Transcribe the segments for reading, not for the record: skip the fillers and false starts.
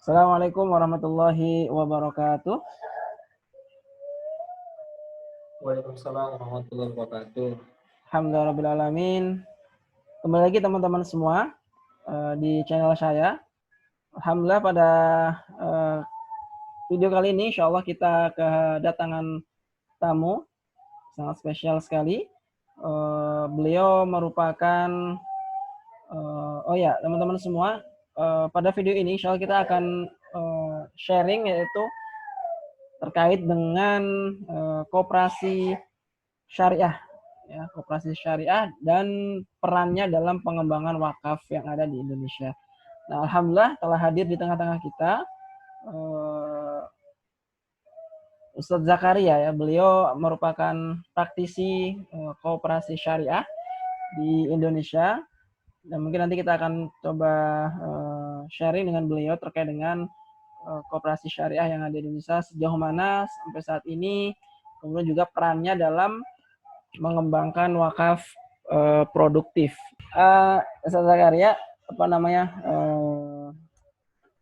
Assalamualaikum warahmatullahi wabarakatuh. Waalaikumsalam warahmatullahi wabarakatuh. Alhamdulillahirrahmanirrahim. Kembali lagi teman-teman semua di channel saya. Alhamdulillah pada video kali ini insya Allah kita kedatangan tamu sangat spesial sekali. Beliau merupakan teman-teman semua, pada video ini insya Allah kita akan sharing yaitu terkait dengan koperasi syariah, ya, koperasi syariah dan perannya dalam pengembangan wakaf yang ada di Indonesia. Nah, alhamdulillah telah hadir di tengah-tengah kita Ustadz Zakaria, ya. Beliau merupakan praktisi koperasi syariah di Indonesia, dan mungkin nanti kita akan coba sharing dengan beliau terkait dengan koperasi syariah yang ada di Indonesia sejauh mana sampai saat ini, kemudian juga perannya dalam mengembangkan wakaf produktif. Ustaz Zakaria,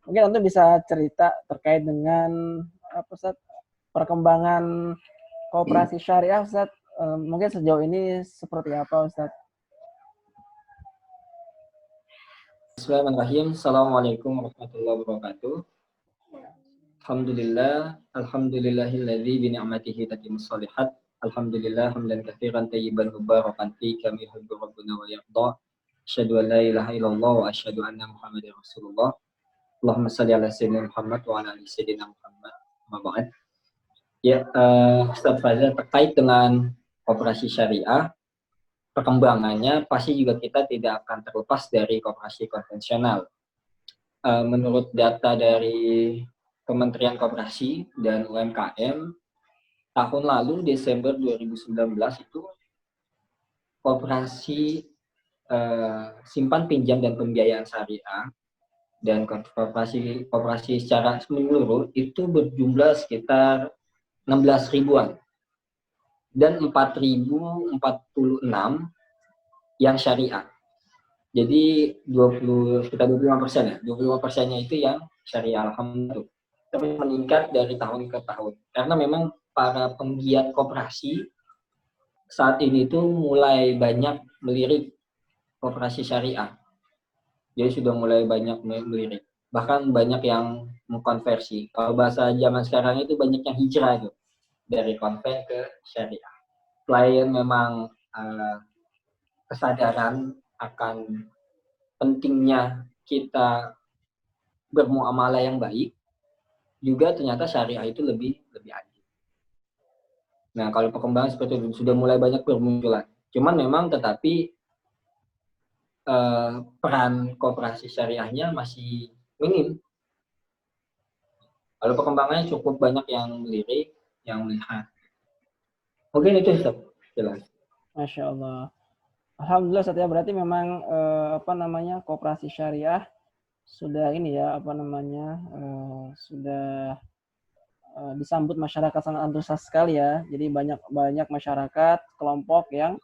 mungkin Anda bisa cerita terkait dengan Ustaz, perkembangan koperasi syariah, Ustaz, mungkin sejauh ini seperti apa, Ustaz? Bismillahirrahmanirrahim. Assalamualaikum warahmatullahi wabarakatuh. Alhamdulillahilladzi bi ni'matihi tatimmus shalihat. Alhamdulillah hamdan katsiran tayyiban mubarakan fi kama yuhibbu rabbuna wa yarda. Asyhadu an la ilaha illallah wa asyhadu anna Muhammadar Rasulullah. Allahumma shalli ala sayyidina Muhammad wa ala ali sayyidina Muhammad. Maba'ad. Ya, Ustaz Fazal, terkait dengan koperasi syariah, perkembangannya pasti juga kita tidak akan terlepas dari koperasi konvensional. Menurut data dari Kementerian Koperasi dan UMKM, tahun lalu Desember 2019 itu koperasi simpan pinjam dan pembiayaan syariah dan koperasi secara menyeluruh itu berjumlah sekitar 16 ribuan dan 4.046 yang syariah. Jadi sekitar 25% ya. 25%-nya itu yang syariah, alhamdulillah. Tapi meningkat dari tahun ke tahun. Karena memang para penggiat koperasi saat ini tuh mulai banyak melirik koperasi syariah. Jadi sudah mulai banyak melirik. Bahkan banyak yang mengkonversi. Kalau bahasa zaman sekarang itu banyak yang hijrah itu dari konven ke syariah. Selain memang kesadaran akan pentingnya kita bermuamalah yang baik, juga ternyata syariah itu lebih adil. Nah, kalau perkembangan seperti itu sudah mulai banyak bermunculan. Cuman memang tetapi peran koperasi syariahnya masih minim. Kalau perkembangannya cukup banyak yang melirik, yang melihat. Mungkin itu jelas. Masya Allah. Alhamdulillah, Satya, berarti memang koperasi syariah sudah sudah disambut masyarakat sangat antusias sekali, ya. Jadi banyak masyarakat kelompok yang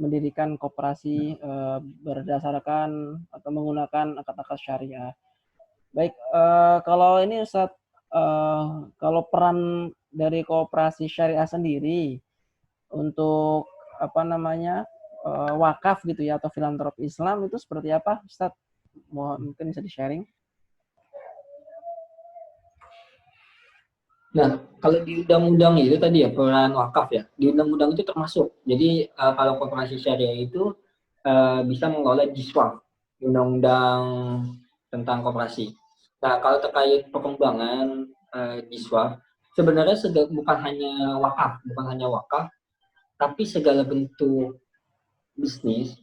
mendirikan koperasi berdasarkan atau menggunakan akad-akad syariah. Baik, kalau ini Ustaz, kalau peran dari koperasi syariah sendiri untuk wakaf gitu ya, atau filantropi Islam itu seperti apa, Ustaz? Mungkin bisa di-sharing. Nah, kalau di undang-undang itu tadi ya, peran wakaf ya, di undang-undang itu termasuk. Jadi kalau koperasi syariah itu bisa mengelola jiswaf, undang-undang tentang koperasi. Nah, kalau terkait perkembangan jiswaf, sebenarnya bukan hanya wakaf, tapi segala bentuk bisnis,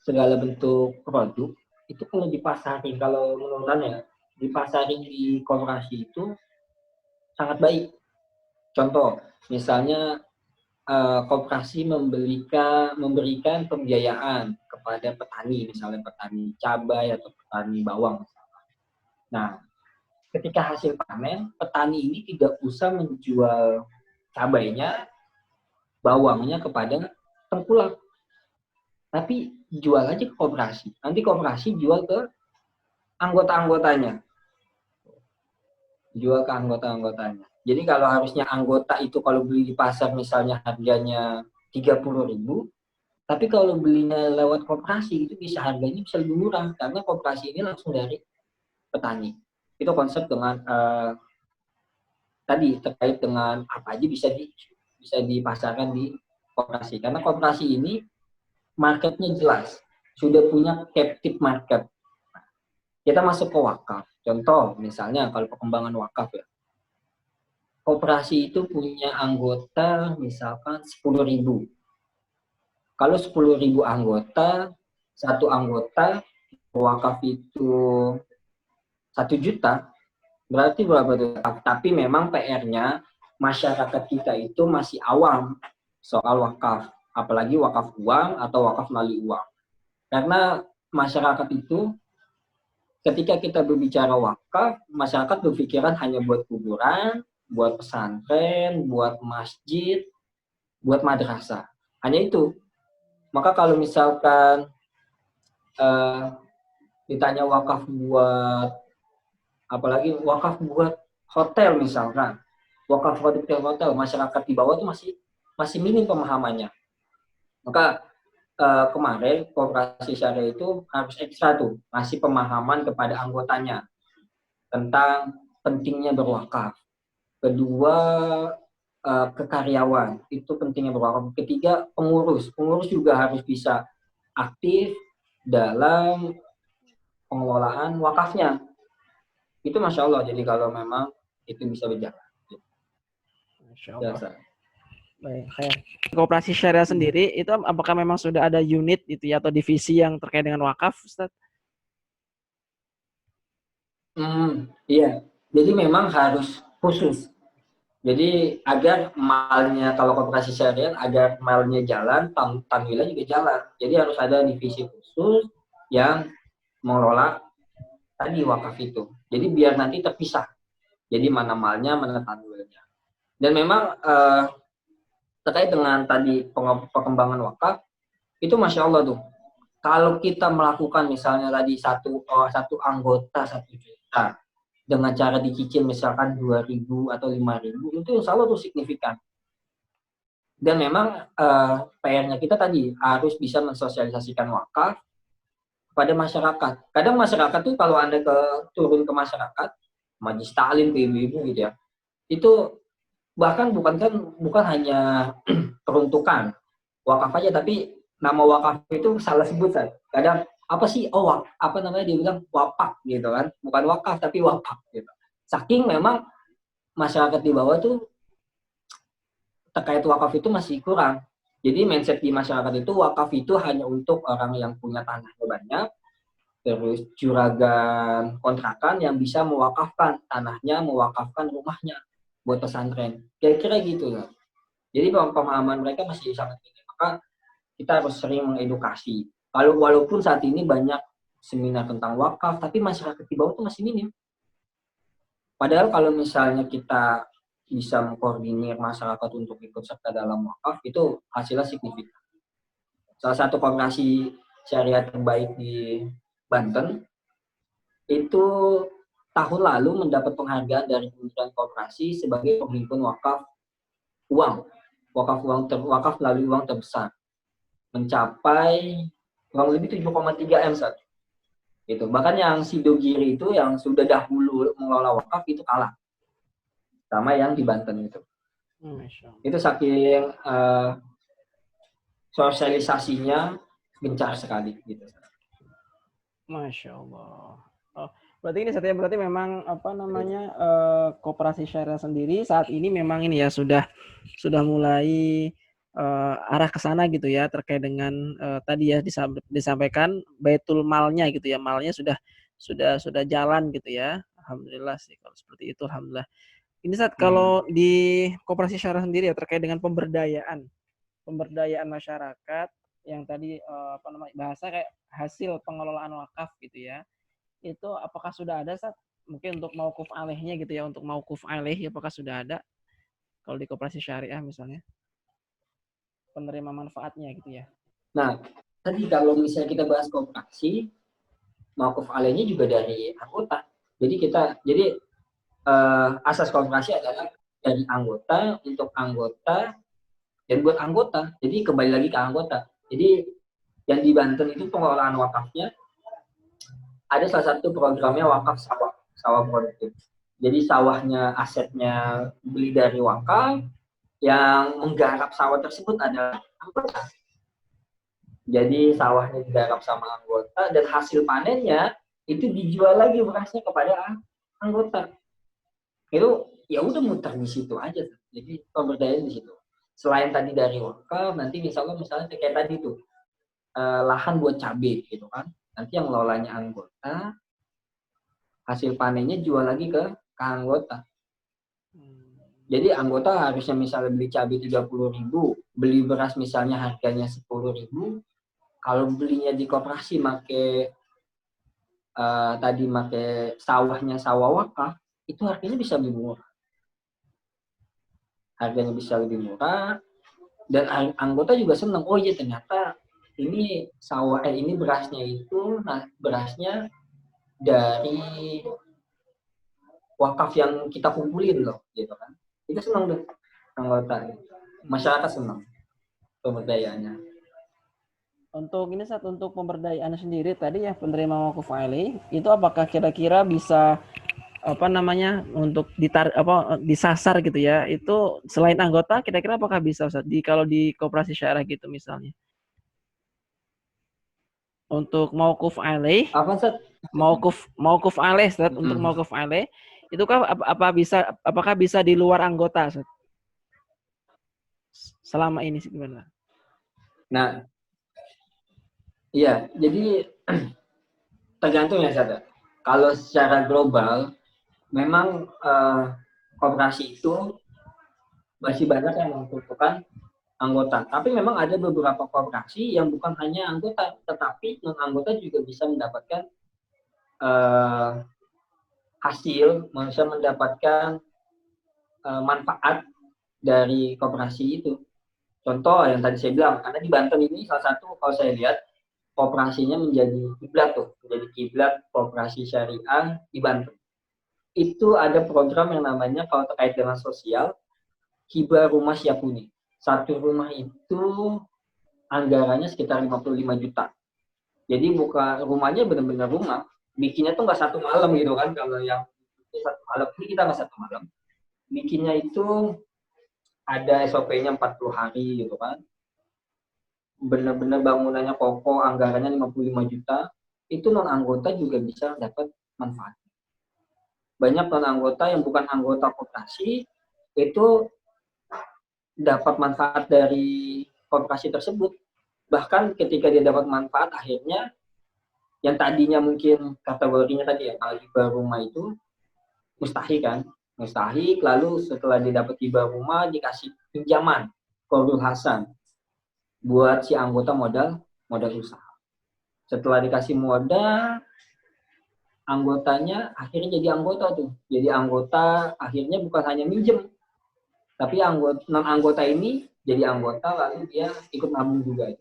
segala bentuk produk itu kalau dipasarin, kalau menurut saya dipasarin di koperasi itu sangat baik. Contoh, misalnya koperasi memberikan pembiayaan kepada petani, misalnya petani cabai atau petani bawang. Nah, ketika hasil panen, petani ini tidak usah menjual cabainya, bawangnya kepada tengkulak, tapi jual aja ke koperasi. Nanti koperasi jual ke anggota-anggotanya. jual ke anggota-anggotanya. Jadi kalau harusnya anggota itu kalau beli di pasar misalnya harganya 30.000, tapi kalau belinya lewat koperasi itu harganya bisa lebih murah karena koperasi ini langsung dari petani. Itu konsep dengan tadi terkait dengan apa aja bisa dipasarkan di koperasi. Karena koperasi ini marketnya jelas, sudah punya captive market. Kita masuk ke wakaf. Contoh misalnya kalau perkembangan wakaf ya. Koperasi itu punya anggota misalkan 10.000. Kalau 10.000 anggota, satu anggota wakaf itu 1 juta, berarti berapa tuh? Tapi memang PR-nya masyarakat kita itu masih awam soal wakaf, apalagi wakaf uang atau wakaf melalui uang. Karena masyarakat itu ketika kita berbicara wakaf, masyarakat berpikiran hanya buat kuburan, buat pesantren, buat masjid, buat madrasah. Hanya itu. Maka kalau misalkan ditanya wakaf buat, apalagi wakaf buat hotel misalkan, wakaf hotel, masyarakat di bawah itu masih minim pemahamannya. Maka kemarin Koperasi Syariah itu harus ekstra tuh, ngasih pemahaman kepada anggotanya tentang pentingnya berwakaf. Kedua, ke karyawan, itu pentingnya berwakaf. Ketiga, pengurus juga harus bisa aktif dalam pengelolaan wakafnya. Itu Masya Allah, jadi kalau memang itu bisa berjalan. Masya Allah. Baik, Koperasi Syariah sendiri itu apakah memang sudah ada unit itu ya atau divisi yang terkait dengan wakaf, Ustaz? Iya, jadi memang harus khusus. Jadi agar malnya, kalau Koperasi Syariah agar malnya jalan, tanwilnya juga jalan. Jadi harus ada divisi khusus yang mengelola tadi wakaf itu. Jadi biar nanti terpisah. Jadi mana malnya, mana tanwilnya. Dan memang terkait dengan tadi perkembangan wakaf, itu Masya Allah tuh. Kalau kita melakukan misalnya tadi satu anggota 1 juta dengan cara dicicil misalkan 2.000 atau 5.000, itu insya Allah tuh signifikan. Dan memang PR-nya kita tadi harus bisa mensosialisasikan wakaf kepada masyarakat. Kadang masyarakat tuh kalau Anda turun ke masyarakat, majlis taklim ke ibu-ibu gitu ya, itu bahkan bukan hanya peruntukan wakaf aja, tapi nama wakaf itu salah sebut kan. Kadang apa sih? Oh, apa namanya, dia bilang wapak gitu kan. Bukan wakaf tapi wapak gitu. Saking memang masyarakat di bawah tuh terkait wakaf itu masih kurang. Jadi mindset di masyarakat itu wakaf itu hanya untuk orang yang punya tanah banyak, terus juragan kontrakan yang bisa mewakafkan tanahnya, mewakafkan rumahnya buat pesantren. Kira-kira gitu ya. Jadi pemahaman mereka masih sangat minim. Maka kita harus sering mengedukasi. Walaupun saat ini banyak seminar tentang wakaf, tapi masyarakat di bawah itu masih minim. Padahal kalau misalnya kita bisa mengkoordinir masyarakat untuk ikut serta dalam wakaf, itu hasilnya signifikan. Salah satu koperasi syariah terbaik di Banten, itu tahun lalu mendapat penghargaan dari Kementerian Koperasi sebagai penghimpun wakaf uang. Wakaf melalui uang terbesar. Mencapai kurang lebih 7,3 M saat itu. Bahkan yang Sidogiri itu yang sudah dahulu mengelola wakaf itu kalah sama yang di Banten itu. Itu saking sosialisasinya gencar sekali gitu. Masya Allah. Oh, berarti ini berarti memang apa namanya Koperasi Syariah sendiri saat ini memang ini ya sudah mulai arah ke sana gitu ya, terkait dengan tadi ya disampaikan baitul malnya gitu ya, malnya sudah jalan gitu ya. Alhamdulillah sih kalau seperti itu, alhamdulillah. Ini saat kalau di Koperasi Syariah sendiri ya terkait dengan pemberdayaan masyarakat yang tadi apa namanya bahasa kayak hasil pengelolaan wakaf gitu ya. Itu apakah sudah ada saat mungkin untuk mauquf alaihnya gitu ya, untuk mauquf alaih apakah sudah ada kalau di Koperasi Syariah misalnya? Penerima manfaatnya gitu ya. Nah, tadi kalau misalnya kita bahas koperasi, mauquf alaihnya juga dari anggota. Jadi asas koperasi adalah dari anggota untuk anggota dan buat anggota. Jadi kembali lagi ke anggota. Jadi yang di Banten itu pengelolaan wakafnya ada salah satu programnya wakaf sawah, sawah produktif. Jadi sawahnya asetnya beli dari wakaf, yang menggarap sawah tersebut adalah anggota. Jadi sawahnya digarap sama anggota dan hasil panennya itu dijual lagi berasnya kepada anggota. Itu ya udah muter di situ aja. Jadi pemberdayaan di situ. Selain tadi dari wakaf, nanti misalnya kayak tadi tuh lahan buat cabai gitu kan. Nanti yang ngelolanya anggota, hasil panennya jual lagi ke anggota. Jadi anggota harusnya misalnya beli cabai 30.000, beli beras misalnya harganya 10.000. Kalau belinya di koperasi tadi make sawahnya sawah wakaf, itu harganya bisa lebih murah. Harganya bisa lebih murah dan anggota juga senang. Oh iya ternyata ini ini berasnya itu berasnya dari wakaf yang kita kumpulin loh, gitu kan. Itu senang deh anggota. Masyarakat senang pemberdayaannya. Untuk ini untuk pemberdayaan sendiri tadi ya penerima wakaf alaih itu apakah kira-kira bisa untuk disasar gitu ya, itu selain anggota kira-kira apakah bisa Ustaz kalau di koperasi syariah gitu misalnya untuk mauquf alaih mauquf alaih Ustaz, untuk mauquf alaih itu kan apakah bisa di luar anggota Ustaz? Selama ini gimana? Nah, iya, jadi tergantung ya Ustaz. Kalau secara global memang koperasi itu masih banyak yang membutuhkan anggota. Tapi memang ada beberapa koperasi yang bukan hanya anggota, tetapi non-anggota juga bisa mendapatkan hasil, bisa mendapatkan manfaat dari koperasi itu. Contoh yang tadi saya bilang, karena di Banten ini salah satu kalau saya lihat koperasinya menjadi kiblat koperasi syariah di Banten. Itu ada program yang namanya kalau terkait dengan sosial, hibah rumah siap huni. Satu rumah itu anggarannya sekitar 55 juta. Jadi bukan rumahnya benar-benar rumah, bikinnya tuh nggak satu malam gitu kan. Kalau yang satu malam ini kita nggak satu malam, bikinnya itu ada SOP-nya 40 hari gitu kan. Benar-benar bangunannya kokoh, anggarannya 55 juta, itu non-anggota juga bisa dapat manfaat. Banyak non-anggota yang bukan anggota koperasi itu dapat manfaat dari koperasi tersebut. Bahkan ketika dia dapat manfaat, akhirnya yang tadinya mungkin kategorinya tadi ya, kalau hibah rumah itu mustahik kan, mustahik, lalu setelah dia dapat hibah rumah dikasih pinjaman Qardul Hasan buat si anggota modal usaha. Setelah dikasih modal, anggotanya akhirnya jadi anggota tuh. Jadi anggota akhirnya bukan hanya minjem, tapi non anggota ini jadi anggota lalu dia ikut nabung juga.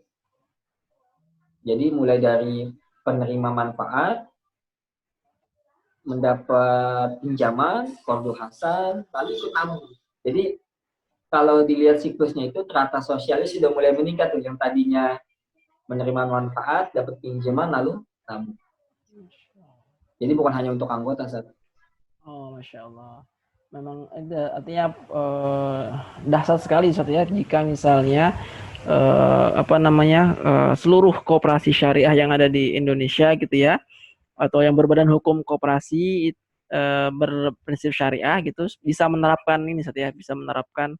Jadi mulai dari penerima manfaat, mendapat pinjaman, Qardul Hasan, lalu ikut nabung. Jadi kalau dilihat siklusnya itu ternyata sosialnya sudah mulai meningkat tuh, yang tadinya menerima manfaat, dapat pinjaman lalu nabung. Jadi bukan hanya untuk anggota, Ustaz. Oh, Masya Allah. Memang artinya dahsyat sekali Ustaz ya, jika misalnya seluruh koperasi syariah yang ada di Indonesia gitu ya, atau yang berbadan hukum koperasi berprinsip syariah gitu bisa menerapkan ini Ustaz ya, bisa menerapkan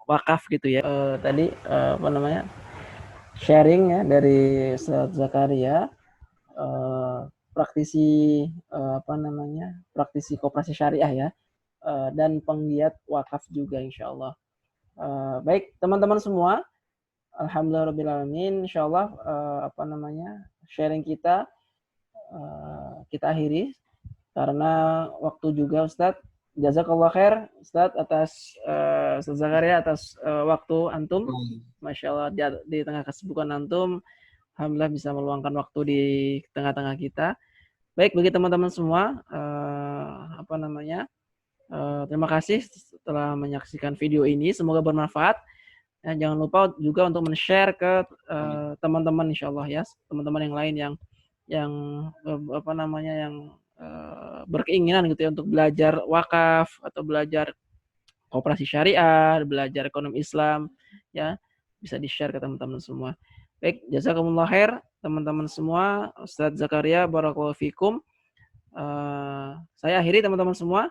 wakaf gitu ya. Tadi sharing ya dari Ustaz Zakaria, praktisi praktisi koperasi syariah ya, dan penggiat wakaf juga insyaallah. Baik teman-teman semua, alhamdulillahirabbil insyaallah sharing kita akhiri karena waktu juga Ustadz. Jazakallah khair Ustadz atas Ustadz Zakaria atas waktu antum. Masya Allah di tengah kesibukan antum, alhamdulillah bisa meluangkan waktu di tengah-tengah kita. Baik bagi teman-teman semua, terima kasih telah menyaksikan video ini. Semoga bermanfaat. Jangan lupa juga untuk men-share ke teman-teman insyaallah ya, teman-teman yang lain yang berkeinginan gitu ya untuk belajar wakaf atau belajar koperasi syariah, belajar ekonomi Islam ya, bisa di-share ke teman-teman semua. Baik, jazakumullah khair teman-teman semua. Ustadz Zakaria barakallahu fikum. Saya akhiri teman-teman semua.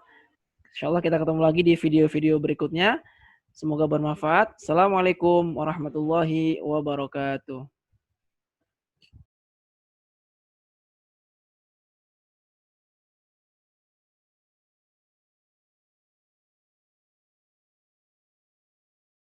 Insyaallah kita ketemu lagi di video-video berikutnya. Semoga bermanfaat. Assalamualaikum warahmatullahi wabarakatuh.